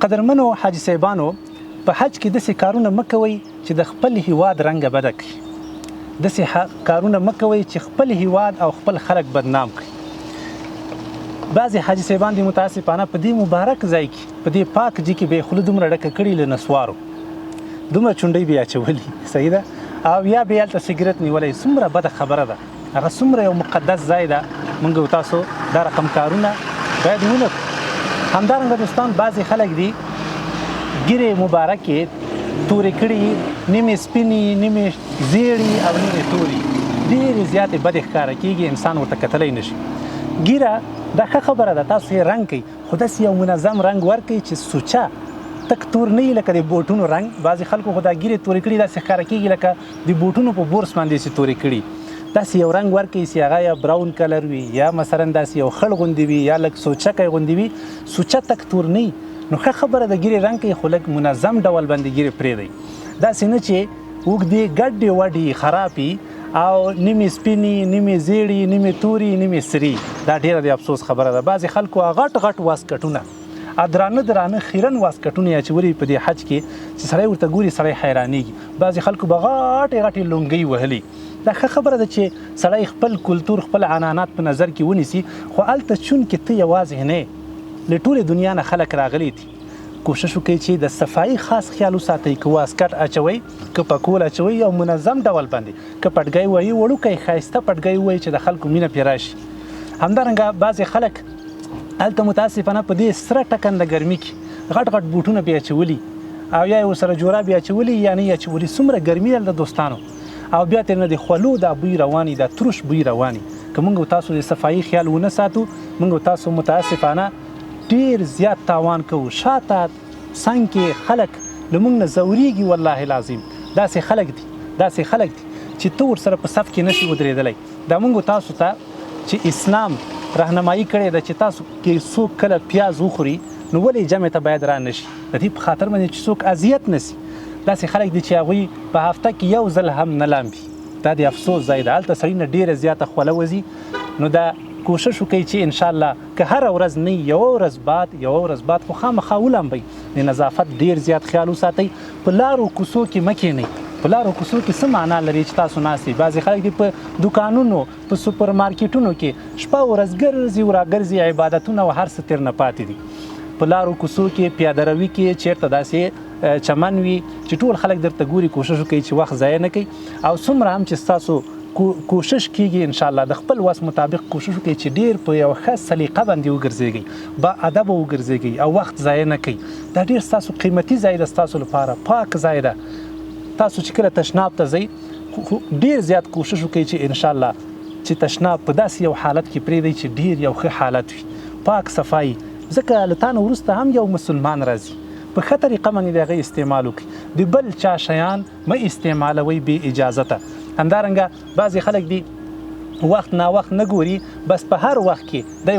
قدرمنو حاجي صاحبانو په حج کې داسې کارونه مه کوئ چې د خپل هیواد رنګه بده کړي. داسې کارونه مه کوئ چې خپل هیواد او خپل خلک بدنام کړي. بعضې حاجي صاحبان دي متاسفانه په دې مبارک ځای کې په دې پاک ځای کې به یې خوله دومره ډکه کړي له نسوارو، دومره چونډۍ به یې اچولي، صحیح ده، او یا به یې هلته سګرټ نیولی. څومره بده خبره ده، هغه څومره یو مقدس ځای ده. موږ او تاسو دا رقم کارونه باید ونه کړو. همدارنګه دوستان بعضې خلک دي ګیرې مبارکې تورې کړي، نیمې سپینې، نیمې زیړې او نیمې تورې، ډېرې زیاتې بدې ښکاره کېږي، انسان ورته کتلی نه شي. ګیره دا ښه خبره ده، تاسو یې رنګ کوئ، خو داسې یو منظم رنګ ورکوئ چې سوچه تک تور نه وي لکه د بوټونو رنګ. بعضې خلکو خو دا ګیرې تورې کړي داسې ښکاره کېږي لکه د بوټونو په بورس باندې چې تورې کړي. داسې یو رنګ ورکوئ چې هغه یا براون کلر وي یا مثلا داسې یو خړ غوندې وي یا لږ سوچکی غوندې وي، سوچه تک تور نه وي. نو ښه خبره د ګیرې رنګ کوي، خو لږ منظم ډول باندې ګیرې پرېږدئ. داسې نه چې اوږدې ګډې وډې خرابې او نیمې سپینې، نیمې زیړې، نیمې تورې، نیمې سرې. دا ډېره د افسوس خبره ده. بعضې خلکو غټ غټ واسکټونه، درانه درانه خیرن واسکټونه یې اچولي په دې حج کې چې سړی ورته ګوري سړی حیرانېږي. بعضې خلکو به غټې غټې لونګۍ وهلي. دا ښه خبره ده چې سړی خپل کلتور، خپل عنعنات په نظر کې ونیسي، خو هلته چونکې ته یوازې نه یې، له ټولې دنیا نه خلک راغلي دي. کوشش وکړئ چې د صفایي خاص خیال وساتئ. که واسکټ اچوئ، که پکول اچوئ، یو منظم ډول باندې، که پټګی وایي وړوکی ښایسته پټګی ووایي چې د خلکو مینه پرې راشي. همدارنګه بعضې خلک هلته متاسفانه په دې سره ټکنده ګرمي کې غټ غټ بوټونه به یې اچولي او یا یې ورسره جوراب یې اچولي یا نه یې اچولي. څومره ګرمي ده د دوستانو، او بیا ترې نه د خولو دا بوی رواني، دا تروش بوی رواني. که موږ تاسو د صفایي خیال ونه ساتو، موږ تاسو متاسفانه ډېر زیات تاوان کوو. شاته څنګ کې خلک له موږ نه ځورېږي. والله العظیم داسې خلک دي چې ته ورسره په صف کې نشي ودرېدلی. دا موږ تاسو ته چې اسلام راهنمایي کړې ده چې تاسو کې څوک کله پیاز وخوري نو ولې جمع ته باید را نشي، د دې په خاطر باندې چې څوک اذیت نشي. داسې خلک دي چې هغوی په هفته کې یو ځل هم نه لامبي. دا د افسوس ځای ده. هلته سړي نه ډېره زیاته خوله وځي. نو دا کوشش وکړئ چې انشاءالله که هره ورځ نه یوه ورځ بعد خو خامخا ولامبئ. د نظافت ډېر زیات خیال وساتئ. په لارو کوڅو کې مه کښېنئ. په لارو کوڅو کې څه معنا لري چې تاسو ناست یئ؟ بعضې خلک دي په دوکانونو، په سوپر مارکیټونو کې شپه ورځ ګرځي او راګرځي، عبادتونه او هر څه تېر نه پاتې دي. په لارو کوڅو کې، پیاده روي کې چېرته داسې چمن وي چې ټول خلک درته ګوري، کوشش وکړئ چې وخت ضایع نه کوئ. او څومره هم چې ستاسو کوشش کیږي انشاءالله د خپل وس مطابق کوشش وکړئ چې ډېر په یو ښه سلیقه باندې وګرځېږئ، با ادبه وګرځېږئ او وخت ضایع نه کوئ. دا ډېر ستاسو قیمتي ځای ده، ستاسو لپاره پاک ځای ده. تاسو چې کله تشناب ته ځئ ډېر زیات کوشش وکړئ چې انشاءالله چې تشناب په داسې یو حالت کې پرېږدئ چې ډېر یو ښه حالت وي، پاک صفایي. ځکه له تا نه وروسته هم یو مسلمان راځي. په ښه طریقه باندې د هغې استعمال وکړئ. د بل چا شیان مه استعمالوئ بې اجازته. همدارنګه بعضې خلک دي وخت ناوخت نه ګوري، بس په هر وخت کې دی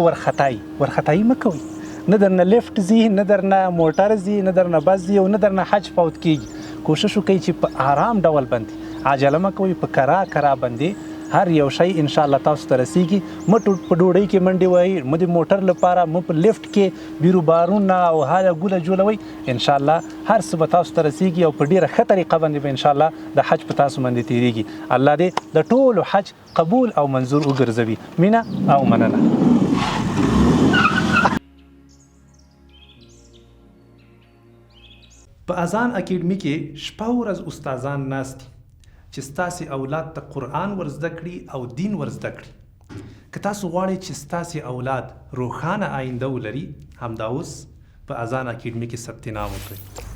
ورختایي مه کوئ. نه درنه لیفټ ځي، نه درنه موټر ځي، نه درنه بس ځي او نه درنه حج فوت کېږي. کوشش وکړئ چې په آرام ډول باندې عجله مه کوئ، په کرا باندې هر یو شی انشاءالله تاسو ته رسیږي. مه په ډوډۍ کې منډې وهئ، مه د موټر لپاره، مه په لیفټ کې بیروبارونه او هاله ګوله جوړوئ. انشاءالله هر څه به تاسو ته رسیږي او په ډېره ښه طریقه باندې به انشاءالله د حج په تاسو باندې تېرېږي. الله دې د ټولو حج قبول او منظور وګرځوي. مینه او مننه. په اذان اکیډمي کې شپه ورځ استادان ناست دي چې ستاسې اولاد ته قرآن ورزده کړي او دین ورزده کړي. که تاسو غواړئ چې ستاسې اولاد روښانه آینده ولري، همدا اوس په اذان اکیډمي کې ثبت نام وکړئ.